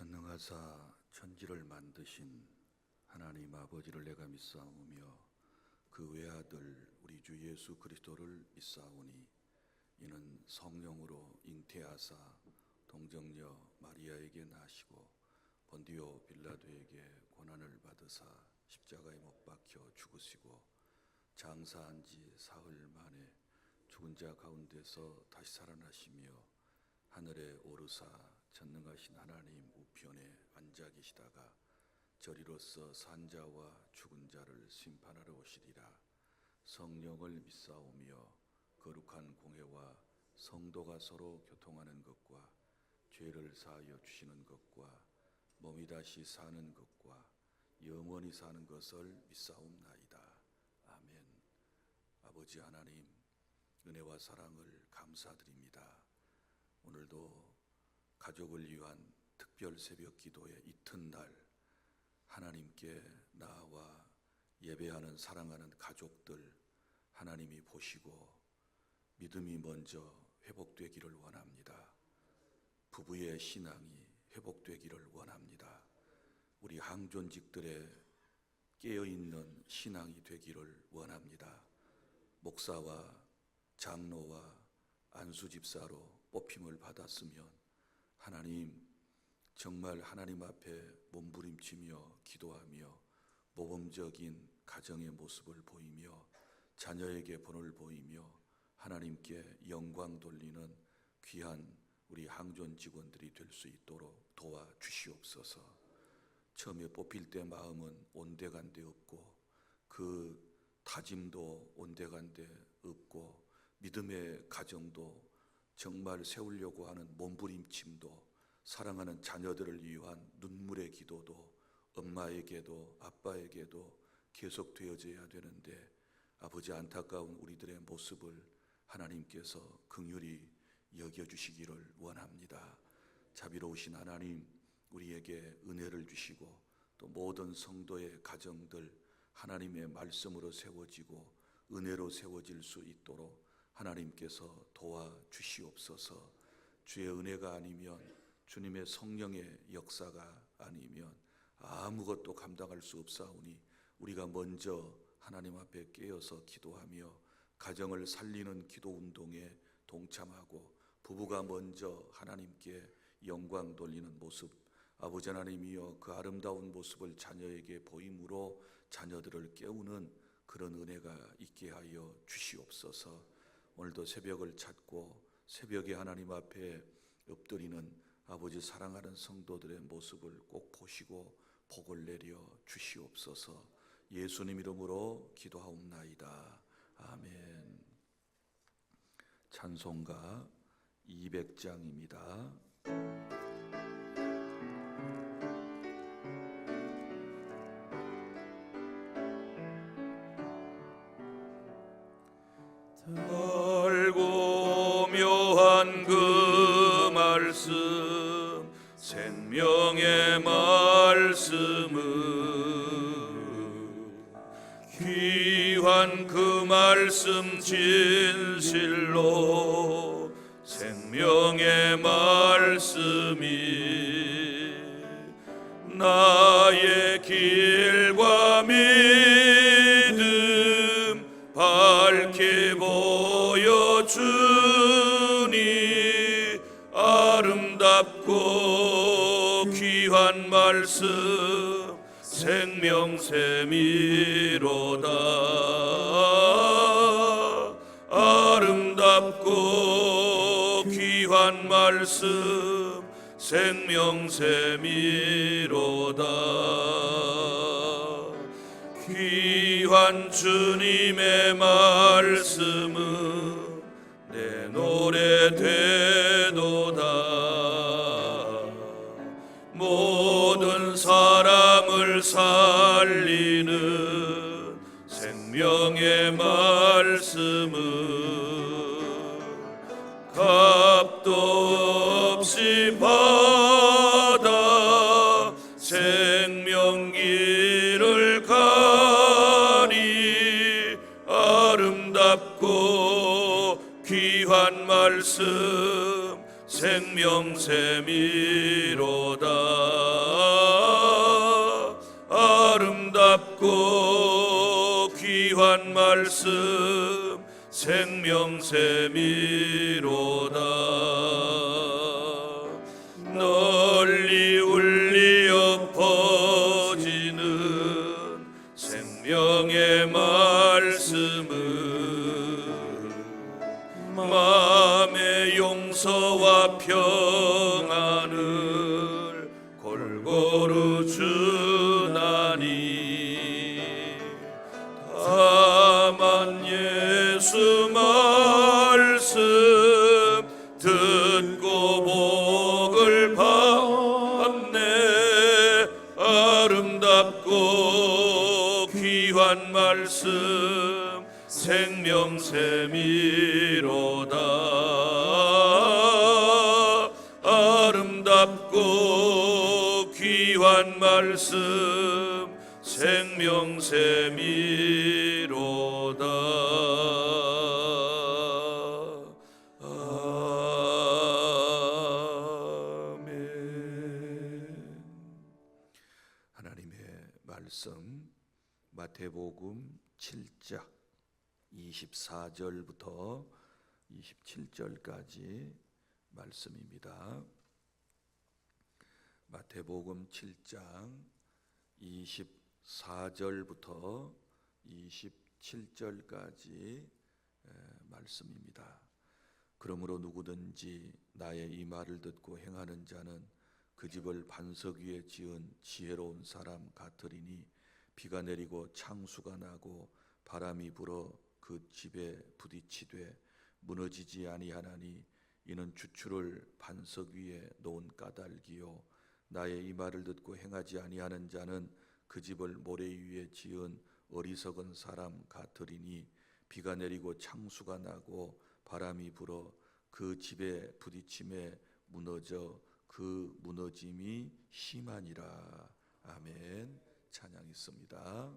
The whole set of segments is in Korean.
전능하사 천지를 만드신 하나님 아버지를 내가 믿사오며 그 외아들 우리 주 예수 그리스도를 믿사오니 이는 성령으로 잉태하사 동정녀 마리아에게 나시고 본디오 빌라도에게 고난을 받으사 십자가에 못 박혀 죽으시고 장사한 지 사흘 만에 죽은 자 가운데서 다시 살아나시며 하늘에 오르사 전능하신 하나님 우편에 앉아 계시다가 저리로서 산자와 죽은 자를 심판하러 오시리라. 성령을 믿사오며 거룩한 공회와 성도가 서로 교통하는 것과 죄를 사하여 주시는 것과 몸이 다시 사는 것과 영원히 사는 것을 믿사옵나이다. 아멘. 아버지 하나님, 은혜와 사랑을 감사드립니다. 오늘도 가족을 위한 특별 새벽 기도의 이튿날 하나님께 나와 예배하는 사랑하는 가족들 하나님이 보시고 믿음이 먼저 회복되기를 원합니다. 부부의 신앙이 회복되기를 원합니다. 우리 항존직들의 깨어있는 신앙이 되기를 원합니다. 목사와 장로와 안수집사로 뽑힘을 받았으면 하나님, 정말 하나님 앞에 몸부림치며 기도하며 모범적인 가정의 모습을 보이며 자녀에게 본을 보이며 하나님께 영광 돌리는 귀한 우리 항존 직원들이 될 수 있도록 도와주시옵소서. 처음에 뽑힐 때 마음은 온데간데 없고 그 다짐도 온데간데 없고 믿음의 가정도 정말 세우려고 하는 몸부림침도 사랑하는 자녀들을 위한 눈물의 기도도 엄마에게도 아빠에게도 계속되어져야 되는데 아버지 안타까운 우리들의 모습을 하나님께서 긍휼히 여겨주시기를 원합니다. 자비로우신 하나님, 우리에게 은혜를 주시고 또 모든 성도의 가정들 하나님의 말씀으로 세워지고 은혜로 세워질 수 있도록 하나님께서 도와주시옵소서. 주의 은혜가 아니면 주님의 성령의 역사가 아니면 아무것도 감당할 수 없사오니 우리가 먼저 하나님 앞에 깨어서 기도하며 가정을 살리는 기도 운동에 동참하고 부부가 먼저 하나님께 영광 돌리는 모습, 아버지 하나님이여 그 아름다운 모습을 자녀에게 보임으로 자녀들을 깨우는 그런 은혜가 있게 하여 주시옵소서. 오늘도 새벽을 찾고 새벽에 하나님 앞에 엎드리는 아버지 사랑하는 성도들의 모습을 꼭 보시고 복을 내려 주시옵소서. 예수님 이름으로 기도하옵나이다. 아멘. 찬송가 200장입니다. 달고 묘한 그 말씀 생명의 말씀은 귀한 그 말씀 진실로 생명의 말씀이 나의 길과 믿음 밝게 보여주니 아름답고 귀한 말씀 생명샘이로다. 아름답고 귀한 말씀 생명샘이로다. 귀한 주님의 말씀은 내 노래 되도다. 모든 사람을 살리는 생명의 말씀은 값도 없이 받아 생명길을 가니 아름답고 귀한 말씀 생명샘이로다. 아름답고 귀한 말씀 생명샘이로다. 널리 울리어 퍼지는 생명의 말씀은 마음의 용서와 평안을 골고루 주나니 다만 예수 말씀 듣고 복을 받네. 아름답고 귀한 말씀 생명샘이로다. 아름답고 귀한 말씀 생명샘이로다. 아멘. 하나님의 말씀 마태복음 7장 24절부터 27절까지 말씀입니다. 마태복음 7장 24절부터 27절까지 말씀입니다. 그러므로 누구든지 나의 이 말을 듣고 행하는 자는 그 집을 반석 위에 지은 지혜로운 사람 같으리니 비가 내리고 창수가 나고 바람이 불어 그 집에 부딪히되 무너지지 아니하나니 이는 주추를 반석 위에 놓은 까닭이요 나의 이 말을 듣고 행하지 아니하는 자는 그 집을 모래 위에 지은 어리석은 사람 같으리니 비가 내리고 창수가 나고 바람이 불어 그 집에 부딪힘에 무너져 그 무너짐이 심하니라. 아멘. 찬양했습니다.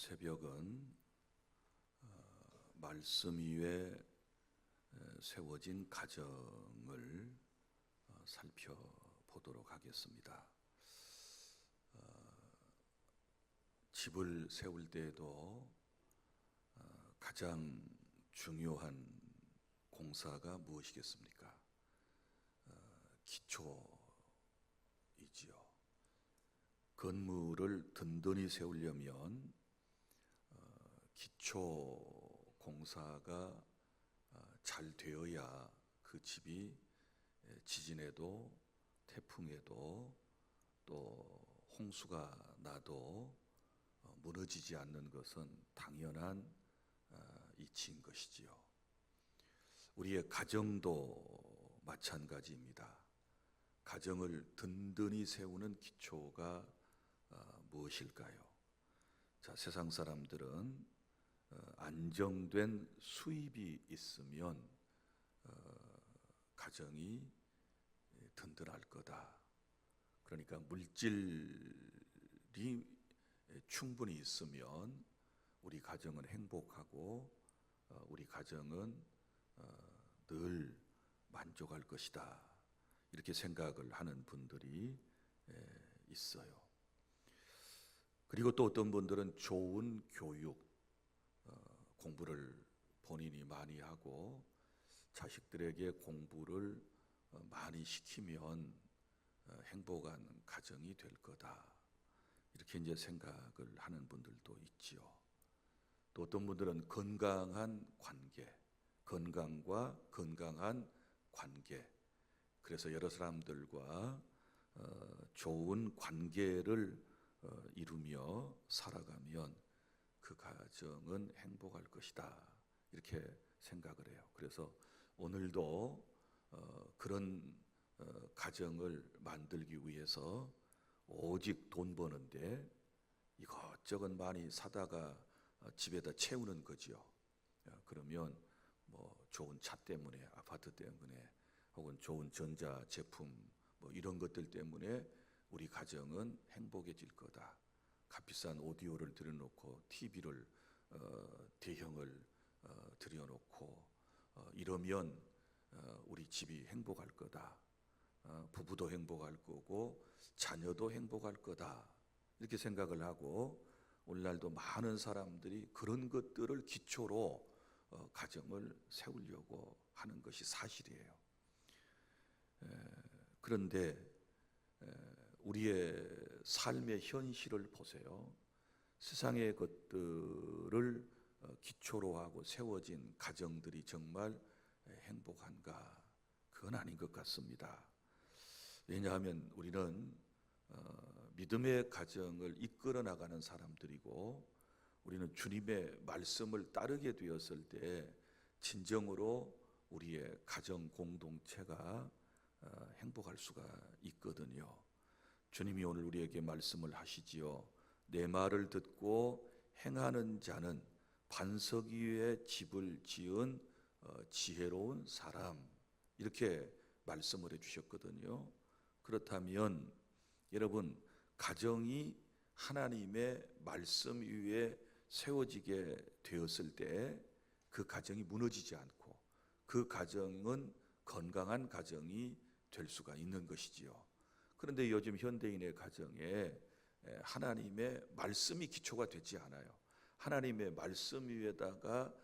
새벽은 말씀 위에 세워진 가정을 살펴보도록 하겠습니다. 집을 세울 때에도 가장 중요한 공사가 무엇이겠습니까? 기초이지요. 건물을 든든히 세우려면 기초 공사가 잘 되어야 그 집이 지진에도 태풍에도 또 홍수가 나도 무너지지 않는 것은 당연한 이치인 것이지요. 우리의 가정도 마찬가지입니다. 가정을 든든히 세우는 기초가 무엇일까요? 자, 세상 사람들은 안정된 수입이 있으면 가정이 든든할 거다. 그러니까 물질이 충분히 있으면 우리 가정은 행복하고 우리 가정은 늘 만족할 것이다. 이렇게 생각을 하는 분들이 있어요. 그리고 또 어떤 분들은 좋은 교육, 공부를 본인이 많이 하고 자식들에게 공부를 많이 시키면 행복한 가정이 될 거다. 이렇게 이제 생각을 하는 분들도 있지요. 또 어떤 분들은 건강한 관계, 건강과 건강한 관계. 그래서 여러 사람들과 좋은 관계를 이루며 살아가면 그 가정은 행복할 것이다. 이렇게 생각을 해요. 그래서 오늘도 그런 가정을 만들기 위해서 오직 돈 버는데 이것저것 많이 사다가 집에다 채우는 거지요. 그러면 뭐 좋은 차 때문에, 아파트 때문에, 혹은 좋은 전자 제품 뭐 이런 것들 때문에 우리 가정은 행복해질 거다. 값비싼 오디오를 들여놓고 TV를 대형을 들여놓고 이러면 우리 집이 행복할 거다. 부부도 행복할 거고 자녀도 행복할 거다. 이렇게 생각을 하고 오늘날도 많은 사람들이 그런 것들을 기초로 가정을 세우려고 하는 것이 사실이에요. 그런데 우리의 삶의 현실을 보세요. 세상의 것들을 기초로 하고 세워진 가정들이 정말 행복한가? 그건 아닌 것 같습니다. 왜냐하면 우리는 믿음의 가정을 이끌어 나가는 사람들이고 우리는 주님의 말씀을 따르게 되었을 때 진정으로 우리의 가정 공동체가 행복할 수가 있거든요. 주님이 오늘 우리에게 말씀을 하시지요. 내 말을 듣고 행하는 자는 반석 위에 집을 지은 지혜로운 사람, 이렇게 말씀을 해주셨거든요. 그렇다면 여러분, 가정이 하나님의 말씀 위에 세워지게 되었을 때 그 가정이 무너지지 않고 그 가정은 건강한 가정이 될 수가 있는 것이지요. 그런데 요즘 현대인의 가정에 하나님의 말씀이 기초가 되지 않아요. 하나님의 말씀 위에다가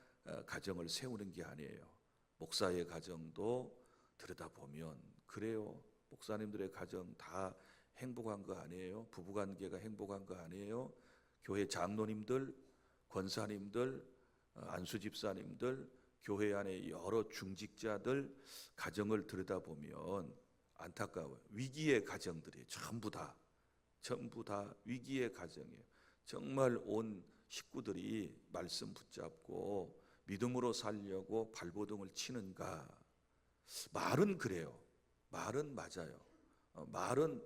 가정을 세우는 게 아니에요. 목사의 가정도 들여다보면 그래요. 목사님들의 가정 다 행복한 거 아니에요? 부부관계가 행복한 거 아니에요? 교회 장로님들, 권사님들, 안수집사님들, 교회 안에 여러 중직자들 가정을 들여다보면 안타까워요. 위기의 가정들이 전부 다 위기의 가정이에요. 정말 온 식구들이 말씀 붙잡고 믿음으로 살려고 발버둥을 치는가? 말은 그래요. 말은 맞아요. 말은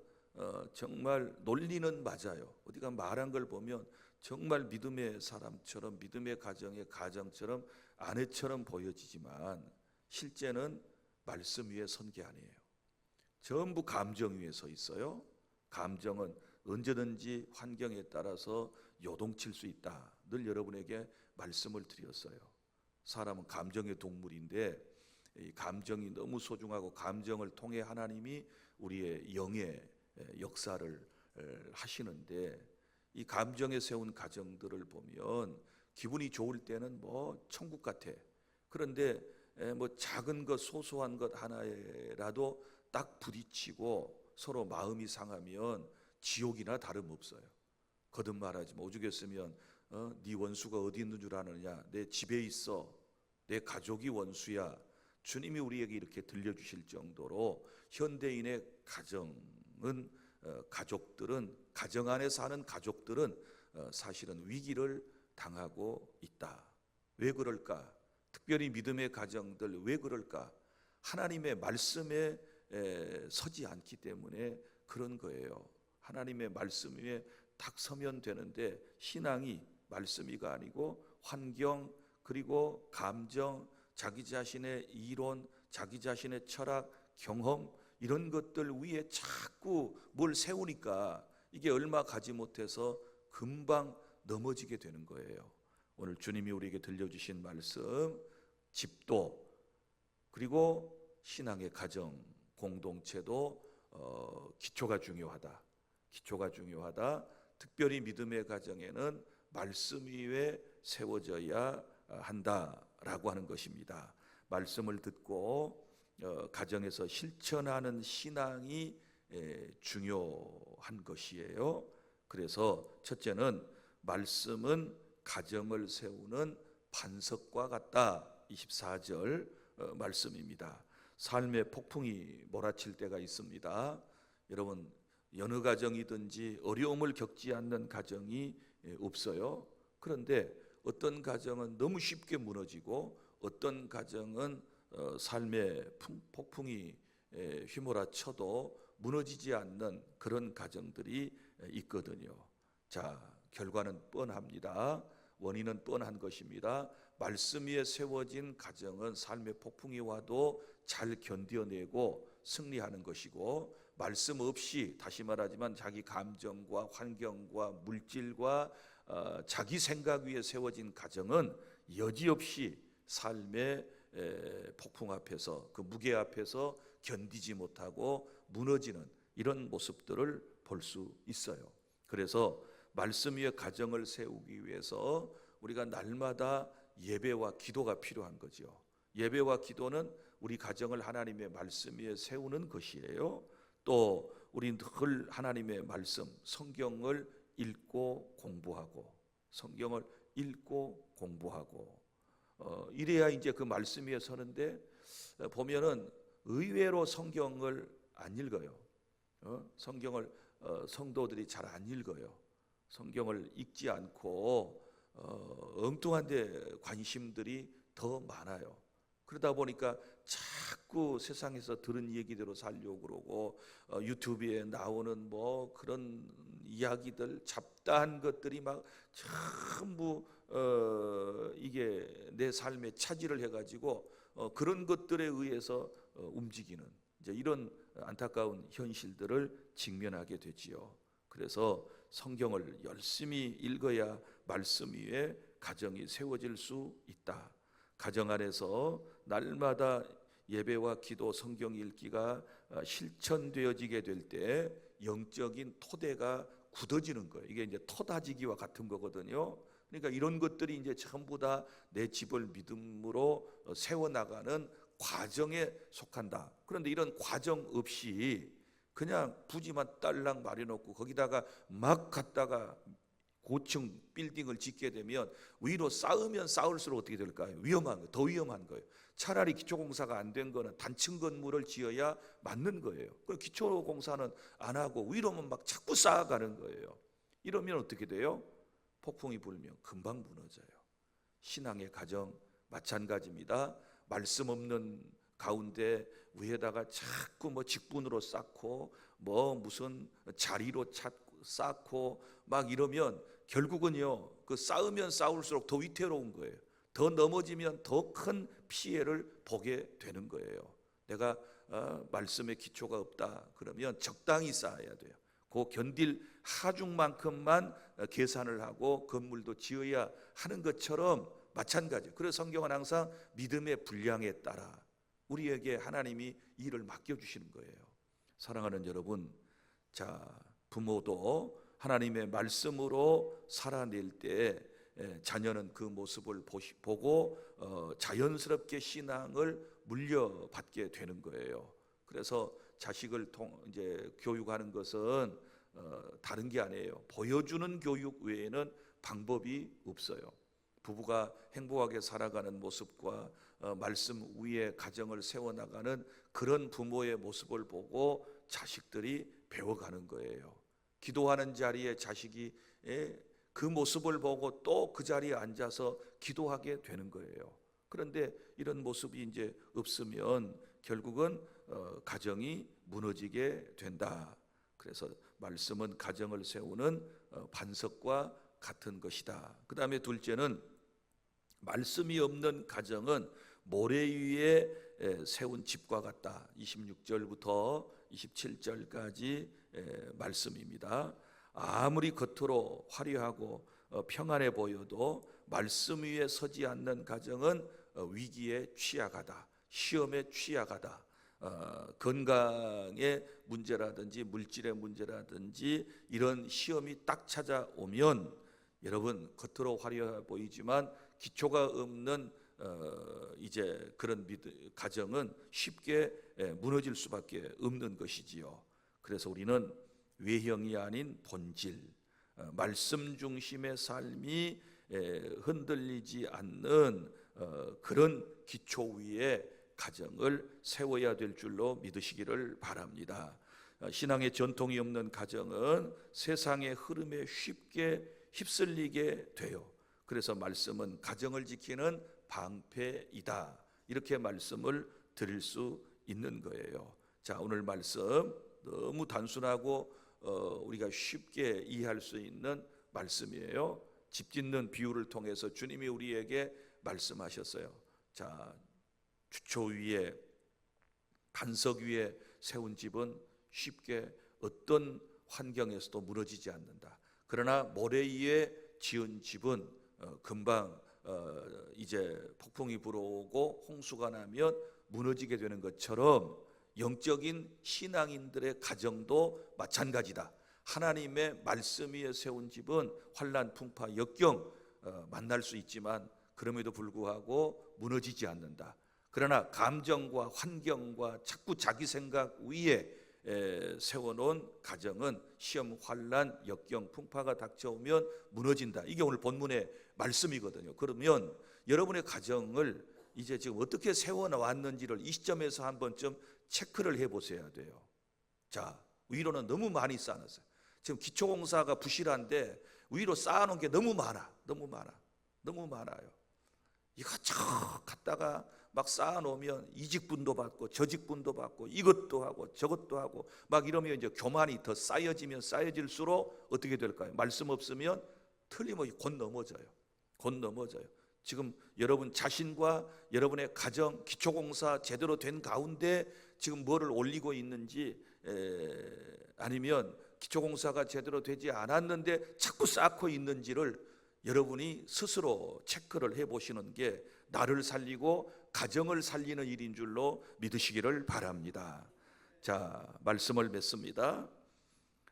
정말 논리는 맞아요. 어디가 말한 걸 보면 정말 믿음의 사람처럼, 믿음의 가정의 가정처럼, 아내처럼 보여지지만 실제는 말씀 위에 선 게 아니에요. 전부 감정 위에 서 있어요. 감정은 언제든지 환경에 따라서 요동칠 수 있다. 늘 여러분에게 말씀을 드렸어요. 사람은 감정의 동물인데 이 감정이 너무 소중하고 감정을 통해 하나님이 우리의 영의 역사를 하시는데, 이 감정에 세운 가정들을 보면 기분이 좋을 때는 뭐 천국 같아. 그런데 뭐 작은 것 소소한 것 하나에라도 딱 부딪히고 서로 마음이 상하면 지옥이나 다름없어요. 거듭 말하지만 오죽했으면 네 원수가 어디 있는 줄 아느냐, 내 집에 있어, 내 가족이 원수야. 주님이 우리에게 이렇게 들려주실 정도로 현대인의 가정은 가족들은, 가정 안에 사는 가족들은 사실은 위기를 당하고 있다. 왜 그럴까? 특별히 믿음의 가정들 왜 그럴까? 하나님의 말씀에 서지 않기 때문에 그런 거예요. 하나님의 말씀 위에 딱 서면 되는데 신앙이 말씀이가 아니고 환경, 그리고 감정, 자기 자신의 이론, 자기 자신의 철학, 경험, 이런 것들 위에 자꾸 뭘 세우니까 이게 얼마 가지 못해서 금방 넘어지게 되는 거예요. 오늘 주님이 우리에게 들려주신 말씀, 집도 그리고 신앙의 가정 공동체도 기초가 중요하다. 기초가 중요하다. 특별히 믿음의 가정에는 말씀 위에 세워져야 한다라고 하는 것입니다. 말씀을 듣고 가정에서 실천하는 신앙이 중요한 것이에요. 그래서 첫째는 말씀은 가정을 세우는 반석과 같다. 24절 말씀입니다. 삶의 폭풍이 몰아칠 때가 있습니다. 여러분, 어느 가정이든지 어려움을 겪지 않는 가정이 없어요. 그런데 어떤 가정은 너무 쉽게 무너지고 어떤 가정은 삶의 폭풍이 휘몰아쳐도 무너지지 않는 그런 가정들이 있거든요. 자, 결과는 뻔합니다. 원인은 뻔한 것입니다. 말씀 위에 세워진 가정은 삶의 폭풍이 와도 잘 견뎌내고 승리하는 것이고, 말씀 없이, 다시 말하지만 자기 감정과 환경과 물질과 자기 생각 위에 세워진 가정은 여지없이 삶의 폭풍 앞에서, 그 무게 앞에서 견디지 못하고 무너지는 이런 모습들을 볼 수 있어요. 그래서 말씀 위에 가정을 세우기 위해서 우리가 날마다 예배와 기도가 필요한 거죠. 예배와 기도는 우리 가정을 하나님의 말씀 위에 세우는 것이에요. 또 우리 늘 하나님의 말씀, 성경을 읽고 공부하고, 성경을 읽고 공부하고, 이래야 이제 그 말씀 위에 서는데, 보면은 의외로 성경을 안 읽어요. 성경을 성도들이 잘 안 읽어요. 성경을 읽지 않고 엉뚱한 데 관심들이 더 많아요. 그러다 보니까 자꾸 세상에서 들은 얘기대로 살려고 그러고, 유튜브에 나오는 뭐 그런 이야기들, 잡다한 것들이 막 전부 이게 내 삶에 차지를 해가지고 그런 것들에 의해서 움직이는 이제 이런 안타까운 현실들을 직면하게 되지요. 그래서 성경을 열심히 읽어야 말씀 위에 가정이 세워질 수 있다. 가정 안에서 날마다 예배와 기도, 성경 읽기가 실천되어지게 될 때 영적인 토대가 굳어지는 거예요. 이게 이제 토다지기와 같은 거거든요. 그러니까 이런 것들이 이제 전부 다 내 집을 믿음으로 세워나가는 과정에 속한다. 그런데 이런 과정 없이 그냥 부지만 딸랑 마련놓고 거기다가 막 갔다가 고층 빌딩을 짓게 되면 위로 쌓으면 쌓을수록 어떻게 될까요? 위험한 거예요. 더 위험한 거예요. 차라리 기초공사가 안 된 거는 단층 건물을 지어야 맞는 거예요. 그럼 기초공사는 안 하고 위로만 막 자꾸 쌓아가는 거예요. 이러면 어떻게 돼요? 폭풍이 불면 금방 무너져요. 신앙의 가정 마찬가지입니다. 말씀 없는 가운데 위에다가 자꾸 뭐 직분으로 쌓고 뭐 무슨 자리로 쌓고 막 이러면 결국은요, 그 쌓으면 쌓을수록 더 위태로운 거예요. 더 넘어지면 더 큰 피해를 보게 되는 거예요. 내가 말씀에 기초가 없다 그러면 적당히 쌓아야 돼요. 그 견딜 하중만큼만 계산을 하고 건물도 지어야 하는 것처럼 마찬가지. 그래서 성경은 항상 믿음의 분량에 따라 우리에게 하나님이 일을 맡겨주시는 거예요. 사랑하는 여러분, 자, 부모도 하나님의 말씀으로 살아낼 때 자녀는 그 모습을 보고 자연스럽게 신앙을 물려받게 되는 거예요. 그래서 자식을 이제 교육하는 것은 다른 게 아니에요. 보여주는 교육 외에는 방법이 없어요. 부부가 행복하게 살아가는 모습과 말씀 위에 가정을 세워나가는 그런 부모의 모습을 보고 자식들이 배워가는 거예요. 기도하는 자리에 자식이 그 모습을 보고 또 그 자리에 앉아서 기도하게 되는 거예요. 그런데 이런 모습이 이제 없으면 결국은 가정이 무너지게 된다. 그래서 말씀은 가정을 세우는 반석과 같은 것이다. 그 다음에 둘째는 말씀이 없는 가정은 모래 위에 세운 집과 같다. 26절부터 27절까지 말씀입니다. 아무리 겉으로 화려하고 평안해 보여도 말씀 위에 서지 않는 가정은 위기에 취약하다. 시험에 취약하다. 건강의 문제라든지 물질의 문제라든지 이런 시험이 딱 찾아오면 여러분 겉으로 화려해 보이지만 기초가 없는 이제 그런 가정은 쉽게 무너질 수밖에 없는 것이지요. 그래서 우리는 외형이 아닌 본질, 말씀 중심의 삶이 흔들리지 않는 그런 기초 위에 가정을 세워야 될 줄로 믿으시기를 바랍니다. 신앙의 전통이 없는 가정은 세상의 흐름에 쉽게 휩쓸리게 돼요. 그래서 말씀은 가정을 지키는 방패이다. 이렇게 말씀을 드릴 수 있는 거예요. 자, 오늘 말씀 너무 단순하고 우리가 쉽게 이해할 수 있는 말씀이에요. 집 짓는 비유를 통해서 주님이 우리에게 말씀하셨어요. 자, 주초 위에 반석 위에 세운 집은 쉽게 어떤 환경에서도 무너지지 않는다. 그러나 모래 위에 지은 집은 금방 이제 폭풍이 불어오고 홍수가 나면 무너지게 되는 것처럼 영적인 신앙인들의 가정도 마찬가지다. 하나님의 말씀 위에 세운 집은 환난, 풍파, 역경 만날 수 있지만 그럼에도 불구하고 무너지지 않는다. 그러나 감정과 환경과 자꾸 자기 생각 위에 세워놓은 가정은 시험, 환난, 역경, 풍파가 닥쳐오면 무너진다. 이게 오늘 본문의 말씀이거든요. 그러면 여러분의 가정을 이제 지금 어떻게 세워나왔는지를 이 시점에서 한 번쯤 체크를 해보셔야 돼요. 자, 위로는 너무 많이 쌓아놨어요. 지금 기초공사가 부실한데 위로 쌓아놓은 게 너무 많아요. 이것저것 갖다가 막 쌓아놓으면 이직분도 받고 저직분도 받고 이것도 하고 저것도 하고 막 이러면 이제 교만이 더 쌓여지면 쌓여질수록 어떻게 될까요? 말씀 없으면 틀림없이 곧 넘어져요. 지금 여러분 자신과 여러분의 가정 기초공사 제대로 된 가운데 지금 뭐를 올리고 있는지 아니면 기초공사가 제대로 되지 않았는데 자꾸 쌓고 있는지를 여러분이 스스로 체크를 해보시는 게 나를 살리고 가정을 살리는 일인 줄로 믿으시기를 바랍니다. 자, 말씀을 맺습니다.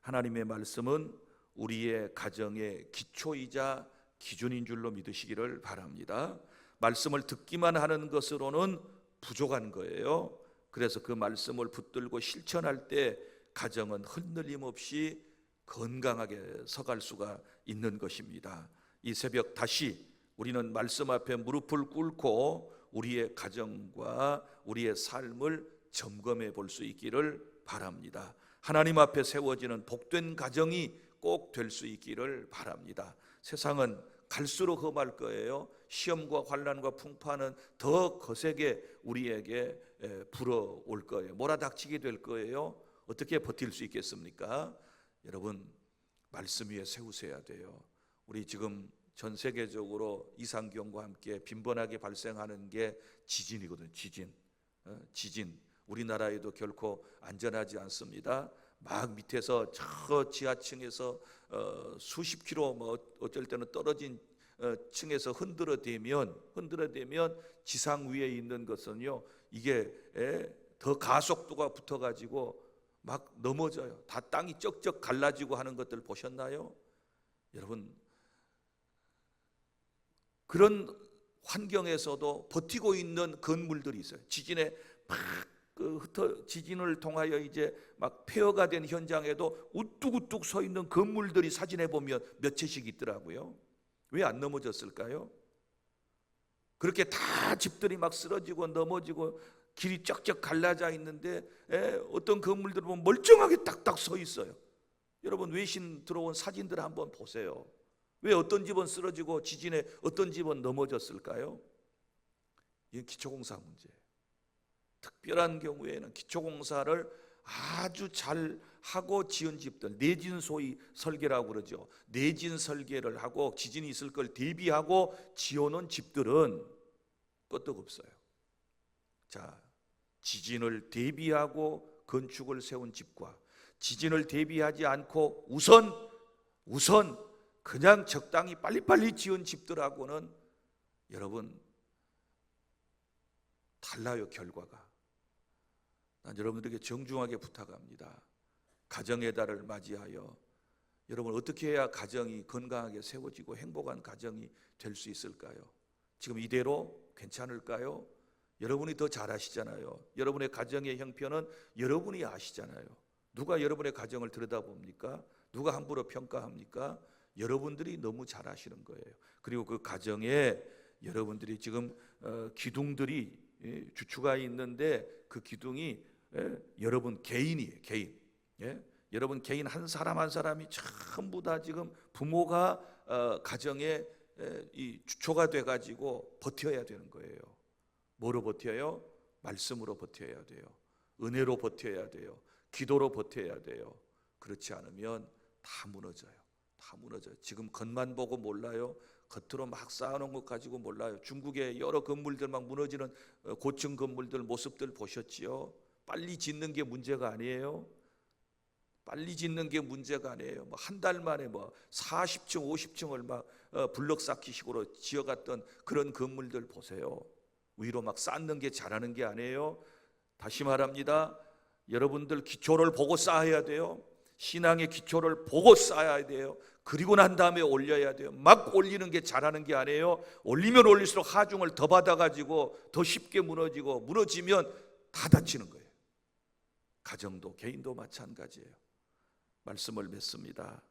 하나님의 말씀은 우리의 가정의 기초이자 기준인 줄로 믿으시기를 바랍니다. 말씀을 듣기만 하는 것으로는 부족한 거예요. 그래서 그 말씀을 붙들고 실천할 때 가정은 흔들림 없이 건강하게 서갈 수가 있는 것입니다. 이 새벽 다시 우리는 말씀 앞에 무릎을 꿇고 우리의 가정과 우리의 삶을 점검해 볼 수 있기를 바랍니다. 하나님 앞에 세워지는 복된 가정이 꼭 될 수 있기를 바랍니다. 세상은 갈수록 험할 거예요. 시험과 환난과 풍파는 더 거세게 우리에게 불어올 거예요. 몰아닥치게 될 거예요. 어떻게 버틸 수 있겠습니까? 여러분, 말씀 위에 세우셔야 돼요. 우리 지금 전 세계적으로 이상경과 함께 빈번하게 발생하는 게 지진이거든요. 지진. 우리나라에도 결코 안전하지 않습니다. 막 밑에서 저 지하층에서 수십 킬로 뭐 어쩔 때는 떨어진 층에서 흔들어대면 지상 위에 있는 것은요, 이게 더 가속도가 붙어가지고 막 넘어져요. 다 땅이 쩍쩍 갈라지고 하는 것들 보셨나요? 여러분, 그런 환경에서도 버티고 있는 건물들이 있어요. 지진에 막 지진을 통하여 이제 막 폐허가 된 현장에도 우뚝우뚝 서 있는 건물들이 사진에 보면 몇 채씩 있더라고요. 왜 안 넘어졌을까요? 그렇게 다 집들이 막 쓰러지고 넘어지고 길이 쩍쩍 갈라져 있는데 어떤 건물들은 보면 멀쩡하게 딱딱 서 있어요. 여러분, 외신 들어온 사진들 한번 보세요. 왜 어떤 집은 쓰러지고 지진에 어떤 집은 넘어졌을까요? 이건 기초공사 문제예요. 특별한 경우에는 기초공사를 아주 잘 하고 지은 집들, 내진 소위 설계라고 그러죠. 내진 설계를 하고 지진이 있을 걸 대비하고 지어놓은 집들은 끄떡없어요. 자, 지진을 대비하고 건축을 세운 집과 지진을 대비하지 않고 우선 그냥 적당히 빨리빨리 지은 집들하고는 여러분 달라요, 결과가. 난 여러분들에게 정중하게 부탁합니다. 가정의 달을 맞이하여 여러분, 어떻게 해야 가정이 건강하게 세워지고 행복한 가정이 될 수 있을까요? 지금 이대로 괜찮을까요? 여러분이 더 잘 아시잖아요. 여러분의 가정의 형편은 여러분이 아시잖아요. 누가 여러분의 가정을 들여다봅니까? 누가 함부로 평가합니까? 여러분들이 너무 잘 아시는 거예요. 그리고 그 가정에 여러분들이 지금 기둥들이 주추가 있는데 그 기둥이 여러분 개인이에요. 개인. 여러분 개인 한 사람 한 사람이 전부 다 지금 부모가 가정에 이 주초가 돼가지고 버텨야 되는 거예요. 뭐로 버텨요? 말씀으로 버텨야 돼요. 은혜로 버텨야 돼요. 기도로 버텨야 돼요. 그렇지 않으면 다 무너져요. 다 무너져요. 지금 겉만 보고 몰라요. 겉으로 막 쌓아놓은 것 가지고 몰라요. 중국의 여러 건물들 막 무너지는 고층 건물들 모습들 보셨지요? 빨리 짓는 게 문제가 아니에요. 빨리 짓는 게 문제가 아니에요. 뭐 한 달 만에 뭐 40층, 50층을 막 블럭 쌓기식으로 지어갔던 그런 건물들 보세요. 위로 막 쌓는 게 잘하는 게 아니에요. 다시 말합니다. 여러분들 기초를 보고 쌓아야 돼요. 신앙의 기초를 보고 쌓아야 돼요. 그리고 난 다음에 올려야 돼요. 막 올리는 게 잘하는 게 아니에요. 올리면 올릴수록 하중을 더 받아가지고 더 쉽게 무너지고, 무너지면 다 다치는 거예요. 가정도 개인도 마찬가지예요. 말씀을 맺습니다.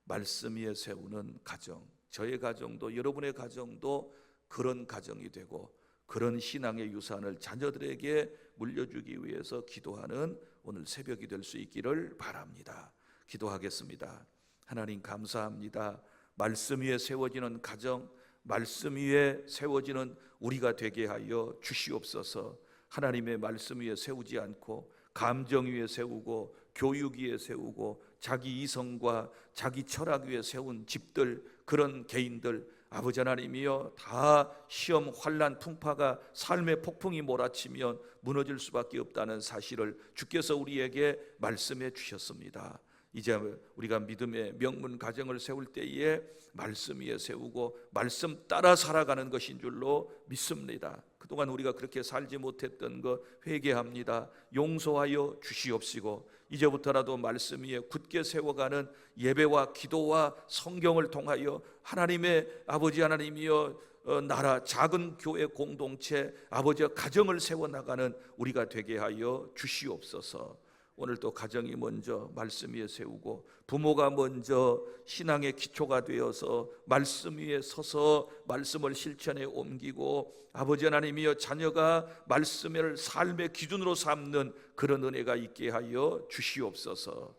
말씀 위에 세우는 가정, 저의 가정도 여러분의 가정도 그런 가정이 되고 그런 신앙의 유산을 자녀들에게 물려주기 위해서 기도하는 오늘 새벽이 될 수 있기를 바랍니다. 기도하겠습니다. 하나님 감사합니다. 말씀 위에 세워지는 가정, 말씀 위에 세워지는 우리가 되게 하여 주시옵소서. 하나님의 말씀 위에 세우지 않고 감정 위에 세우고 교육 위에 세우고 자기 이성과 자기 철학 위에 세운 집들, 그런 개인들, 아버지 하나님이여, 다 시험, 환난, 풍파가 삶의 폭풍이 몰아치면 무너질 수밖에 없다는 사실을 주께서 우리에게 말씀해 주셨습니다. 이제 우리가 믿음의 명문 가정을 세울 때에 말씀 위에 세우고 말씀 따라 살아가는 것인 줄로 믿습니다. 그동안 우리가 그렇게 살지 못했던 것 회개합니다. 용서하여 주시옵시고 이제부터라도 말씀 위에 굳게 세워가는 예배와 기도와 성경을 통하여 하나님의 아버지 하나님이여 나라, 작은 교회 공동체, 아버지의 가정을 세워나가는 우리가 되게 하여 주시옵소서. 오늘도 가정이 먼저 말씀 위에 세우고 부모가 먼저 신앙의 기초가 되어서 말씀 위에 서서 말씀을 실천에 옮기고 아버지 하나님이여 자녀가 말씀을 삶의 기준으로 삼는 그런 은혜가 있게 하여 주시옵소서.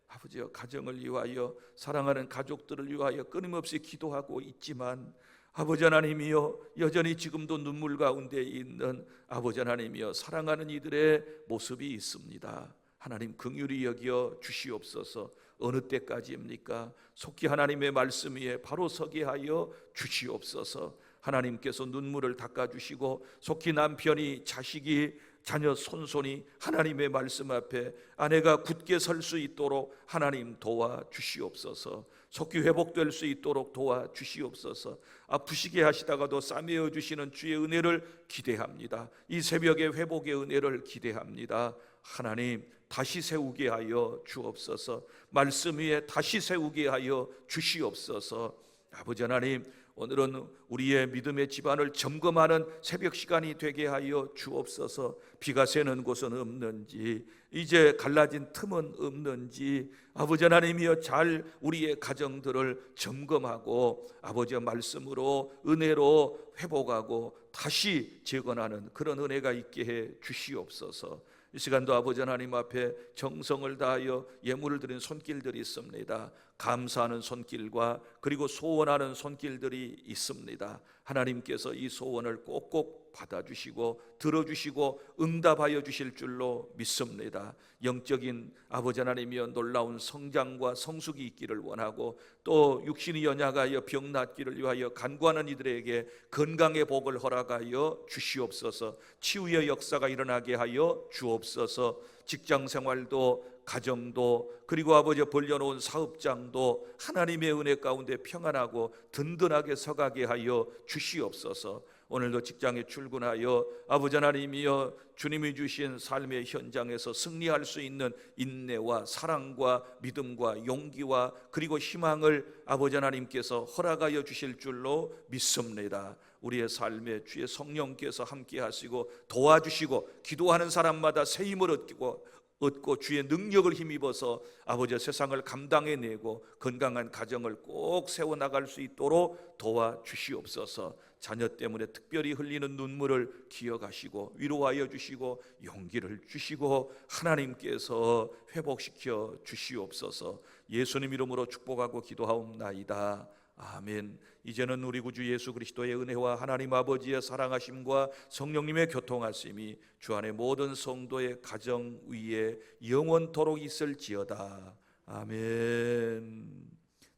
아버지여, 가정을 위하여 사랑하는 가족들을 위하여 끊임없이 기도하고 있지만 아버지 하나님이여, 여전히 지금도 눈물 가운데 있는 아버지 하나님이여, 사랑하는 이들의 모습이 있습니다. 하나님 긍휼히 여겨 주시옵소서. 어느 때까지입니까? 속히 하나님의 말씀 위에 바로 서게 하여 주시옵소서. 하나님께서 눈물을 닦아주시고 속히 남편이 자식이 자녀 손손이 하나님의 말씀 앞에 아내가 굳게 설 수 있도록 하나님 도와주시옵소서. 속히 회복될 수 있도록 도와주시옵소서. 아프시게 하시다가도 싸매어 주시는 주의 은혜를 기대합니다. 이 새벽에 회복의 은혜를 기대합니다. 하나님 다시 세우게 하여 주옵소서. 말씀 위에 다시 세우게 하여 주시옵소서. 아버지 하나님, 오늘은 우리의 믿음의 집안을 점검하는 새벽 시간이 되게 하여 주옵소서. 비가 새는 곳은 없는지, 이제 갈라진 틈은 없는지, 아버지 하나님이여 잘 우리의 가정들을 점검하고 아버지의 말씀으로 은혜로 회복하고 다시 재건하는 그런 은혜가 있게 해 주시옵소서. 이 시간도 아버지 하나님 앞에 정성을 다하여 예물을 드린 손길들이 있습니다. 감사하는 손길과 그리고 소원하는 손길들이 있습니다. 하나님께서 이 소원을 꼭꼭 받아주시고 들어주시고 응답하여 주실 줄로 믿습니다. 영적인 아버지 하나님이여 놀라운 성장과 성숙이 있기를 원하고, 또 육신이 연약하여 병 낫기를 위하여 간구하는 이들에게 건강의 복을 허락하여 주시옵소서. 치유의 역사가 일어나게 하여 주옵소서. 직장 생활도 가정도 그리고 아버지 벌려놓은 사업장도 하나님의 은혜 가운데 평안하고 든든하게 서가게 하여 주시옵소서. 오늘도 직장에 출근하여 아버지 하나님이여 주님이 주신 삶의 현장에서 승리할 수 있는 인내와 사랑과 믿음과 용기와 그리고 희망을 아버지 하나님께서 허락하여 주실 줄로 믿습니다. 우리의 삶에 주의 성령께서 함께 하시고 도와주시고 기도하는 사람마다 새 힘을 얻고 주의 능력을 힘입어서 아버지 세상을 감당해내고 건강한 가정을 꼭 세워나갈 수 있도록 도와주시옵소서. 자녀 때문에 특별히 흘리는 눈물을 기억하시고 위로하여 주시고 용기를 주시고 하나님께서 회복시켜 주시옵소서. 예수님 이름으로 축복하고 기도하옵나이다. 아멘. 이제는 우리 구주 예수 그리스도의 은혜와 하나님 아버지의 사랑하심과 성령님의 교통하심이 주 안에 모든 성도의 가정 위에 영원토록 있을지어다. 아멘.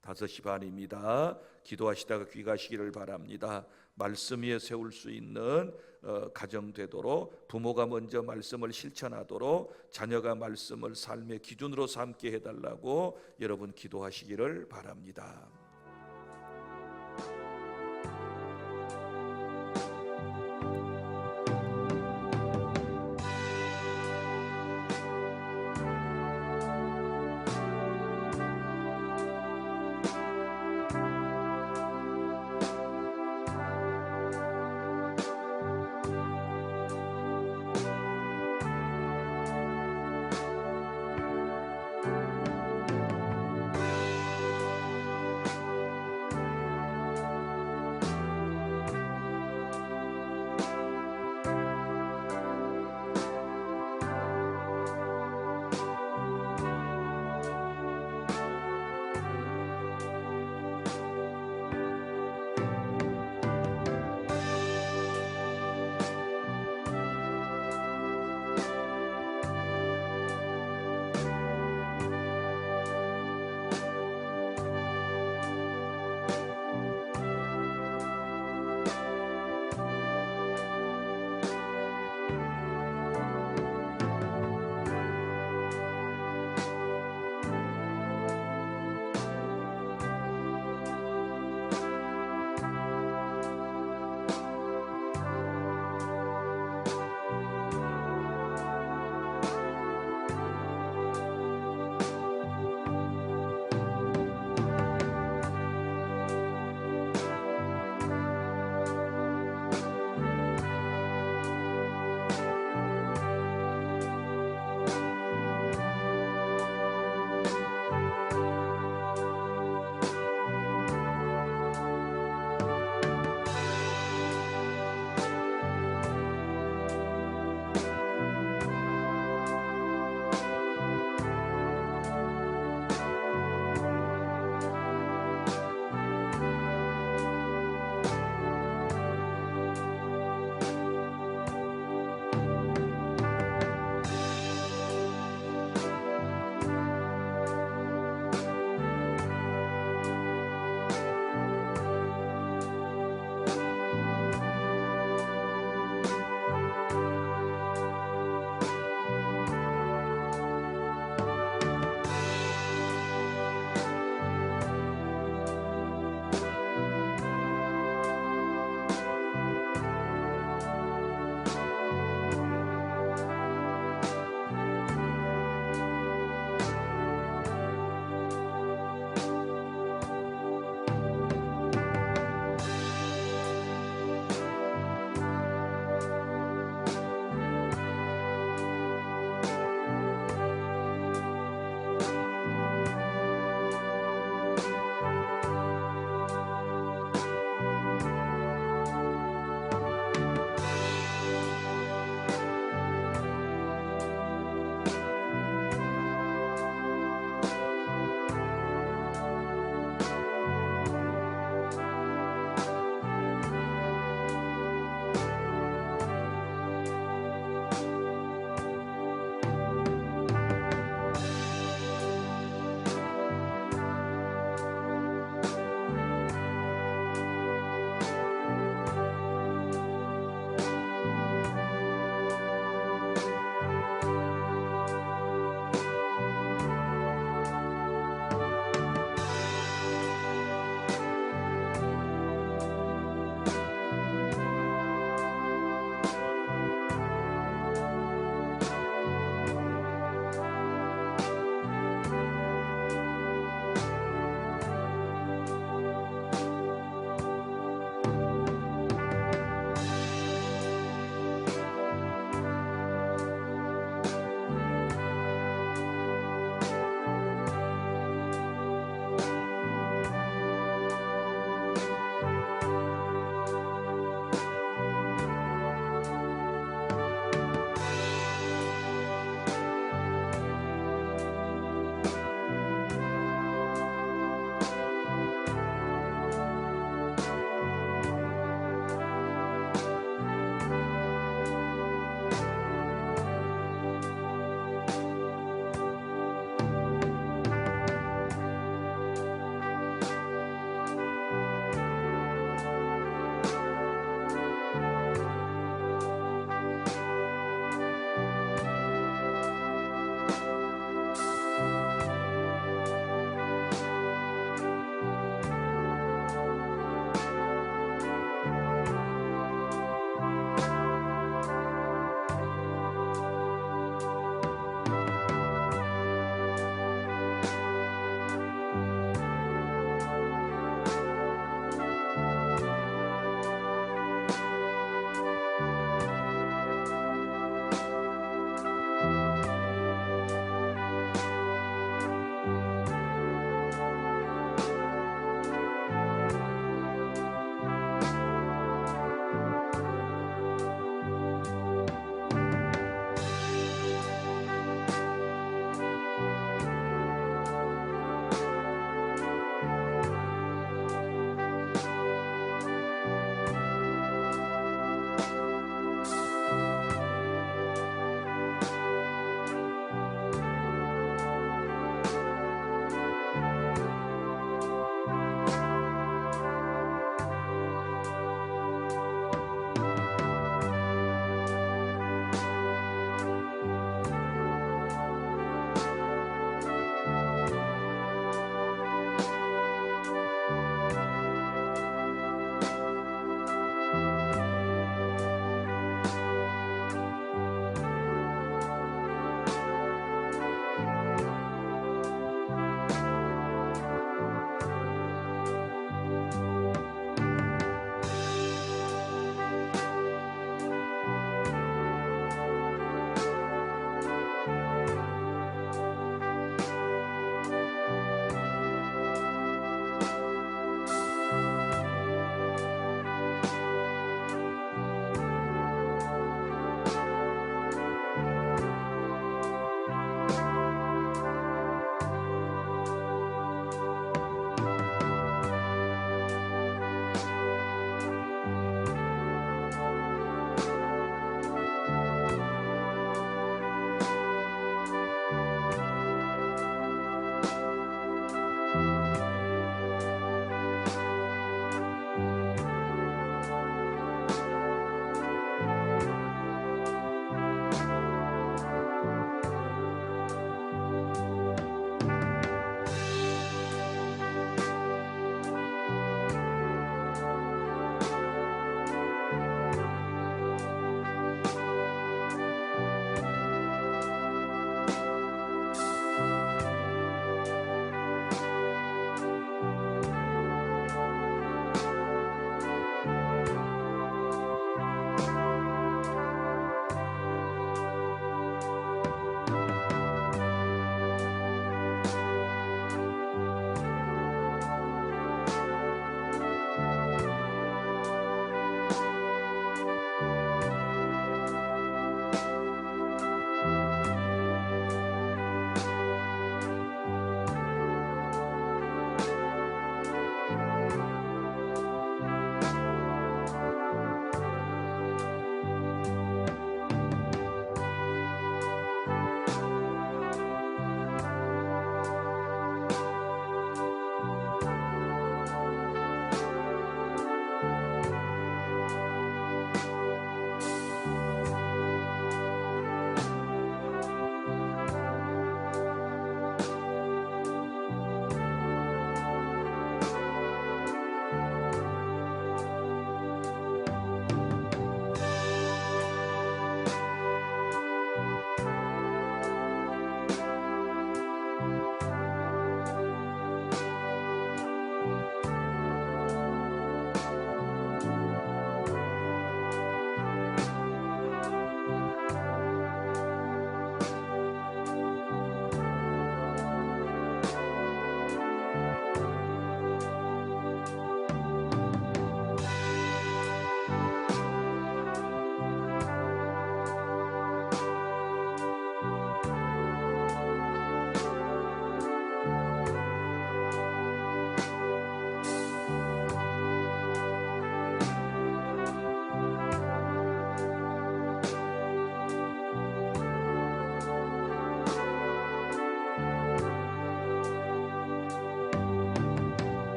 5시 반입니다. 기도하시다가 귀가하시기를 바랍니다. 말씀 위에 세울 수 있는 가정 되도록, 부모가 먼저 말씀을 실천하도록, 자녀가 말씀을 삶의 기준으로 삼게 해달라고 여러분 기도하시기를 바랍니다.